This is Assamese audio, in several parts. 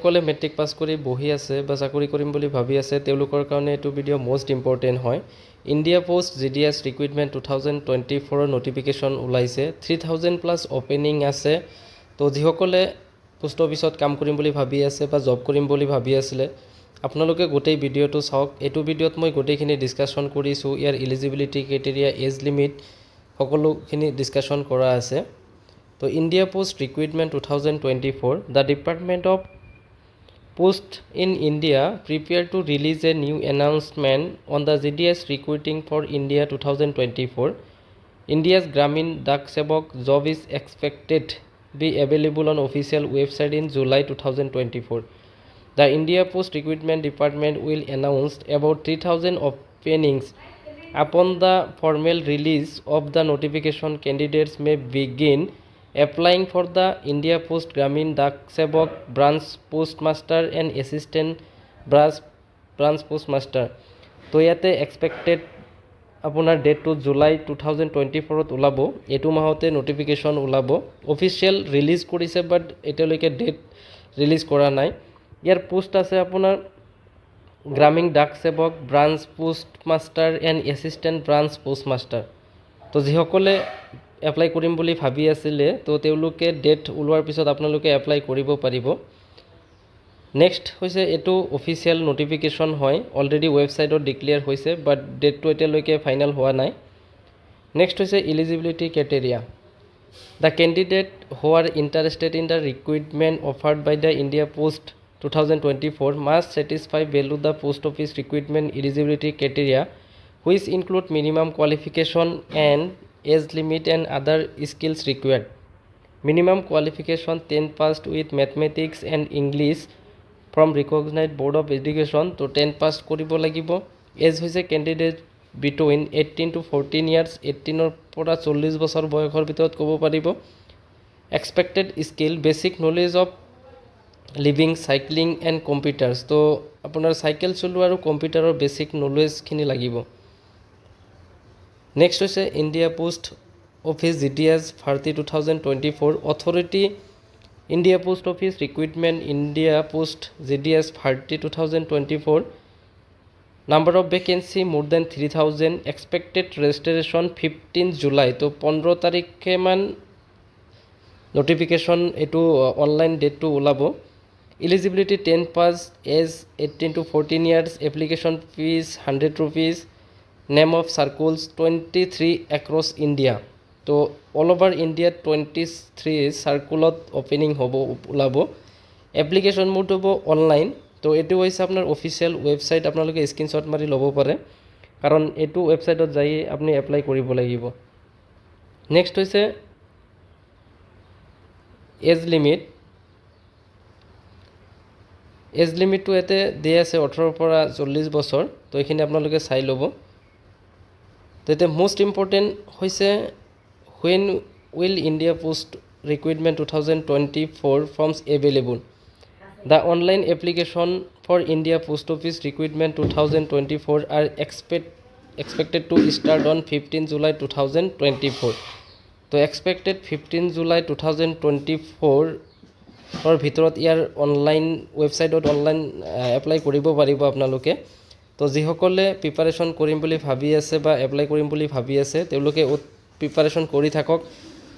সকলে মেট্ৰিক পাছ কৰি বহি আছে বা চাকৰি কৰিম বুলি ভাবি আছে তেওঁলোকৰ কাৰণে এইটো ভিডিঅ' মোষ্ট ইম্পৰ্টেণ্ট হয়। ইণ্ডিয়া পোষ্ট GDS ৰিক্ৰুইটমেণ্ট 2024ৰ নটিফিকেশ্যন ওলাইছে। 3000+ অপেনিং আছে। তো যিসকলে পোষ্ট অফিচত কাম কৰিম বুলি ভাবি আছে বা জব কৰিম বুলি ভাবি আছিলে আপোনালোকে গোটেই ভিডিঅ'টো চাওক। এইটো ভিডিঅ'ত মই গোটেইখিনি ডিছকাশ্যন কৰিছোঁ। ইয়াৰ এলিজিবিলিটি ক্ৰাইটেৰিয়া, এজ লিমিট সকলোখিনি ডিছকাশ্যন কৰা আছে। তো India post recruitment 2024, the department of Post in India prepare to release a new announcement on the GDS recruiting for India 2024. India's Gramin Dak Sevak job is expected to be available on official website in July 2024. The India Post Recruitment Department will announce about 3000 openings. Upon the formal release of the notification, candidates may begin applying for the India Post Gramin Dak Sevak branch postmaster and assistant branch postmaster. তো ইয়াতে এক্সপেক্টেড আপোনাৰ ডেটটো জুলাই 2024ত ওলাব। এইটো মাহতে নটিফিকেশ্যন ওলাব। অফিচিয়েল ৰিলিজ কৰিছে বাট এতিয়ালৈকে ডেট ৰিলিজ কৰা নাই। ইয়াৰ পোষ্ট আছে আপোনাৰ গ্ৰামীণ ডাক সেৱক, branch postmaster and assistant branch postmaster. তো যিসকলে এপ্লাই কৰিম বুলি ভাবি আছিলে তো তেওঁলোকে ডেট ওলোৱাৰ পিছত আপোনালোকে এপ্লাই কৰিব পাৰিব। নেক্সট হৈছে এইটো অফিচিয়েল নটিফিকেশ্যন হয়। অলৰেডি ৱেবছাইটত ডিক্লেয়াৰ হৈছে বাট ডেটটো এতিয়ালৈকে ফাইনেল হোৱা নাই। নেক্সট হৈছে eligibility criteria. The candidate who are interested in the recruitment offered by the India Post 2024 must satisfy below the post office recruitment eligibility criteria which include minimum qualification and age limit and other skills required. Minimum qualification 10 passed with mathematics and English from recognized board of education. To 10 passed koribo lagibo. Age hoise candidate between 18 to 14 years, 18 or pora 40 বছৰ বয়সৰ ভিতৰত ক'ব পাৰিব। Expected skill basic knowledge of living, cycling and computers. তো আপোনাৰ চাইকেল চলোৱা আৰু কম্পিউটাৰৰ বেছিক নলেজখিনি লাগিব। নেক্সট হৈছে ইণ্ডিয়া পোষ্ট অফিচ GDS ভাৰতী 2024 authority. India post office recruitment India post GDS ভাৰতী 2024 number of vacancy more than 3000। Expected registration 15 July. To 15 তাৰিখে মান নটিফিকেশ্যন এইটো অনলাইন ডেটটো ওলাব। Eligibility 10 pass, age 18 to 14 years, application fee 100 rupees, name of circles 23 across India. তো অল অভাৰ ইণ্ডিয়াত 23 চাৰ্কুলত অপেনিং হ'ব ওলাব। এপ্লিকেশ্যন মোড হ'ব অনলাইন। তো এইটো হৈছে আপোনাৰ অফিচিয়েল ৱেবছাইট, আপোনালোকে স্ক্ৰীনশ্বট মাৰি ল'ব পাৰে কাৰণ এইটো ৱেবছাইটত যাই আপুনি এপ্লাই কৰিব লাগিব। নেক্সট হৈছে এজ লিমিট। এজ লিমিটটো ইয়াতে দিয়া আছে 18 পৰা 40 বছৰ। তো এইখিনি আপোনালোকে চাই ল'ব। তো এতিয়া মোষ্ট ইম্পৰ্টেণ্ট হৈছে when will India post recruitment 2024 forms available. The online application for India post office recruitment 2024 are expected to start on 15 July 2024। তো এক্সপেক্টেড 15 জুলাই 2024ৰ ভিতৰত ইয়াৰ অনলাইন ৱেবছাইটত অনলাইন এপ্লাই কৰিব পাৰিব আপোনালোকে। তো যিসকলে প্ৰিপাৰেশ্যন কৰিম বুলি ভাবি আছে বা এপ্লাই কৰিম বুলি ভাবি আছে তেওঁলোকে প্ৰিপাৰেশ্যন কৰি থাকক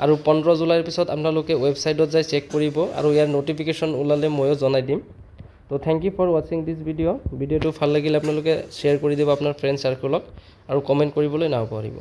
আৰু 15 জুলাইৰ পিছত আপোনালোকে ৱেবছাইটত যাই চেক কৰিব আৰু ইয়াৰ নটিফিকেশ্যন ওলালে ময়ো জনাই দিম। তো থেংক ইউ ফৰ ৱাচিং দিছ ভিডিঅ'। ভিডিঅ'টো ভাল লাগিলে আপোনালোকে শ্বেয়াৰ কৰি দিব আপোনাৰ ফ্ৰেণ্ড চাৰ্কলক আৰু কমেণ্ট কৰিবলৈ নাপাহৰিব।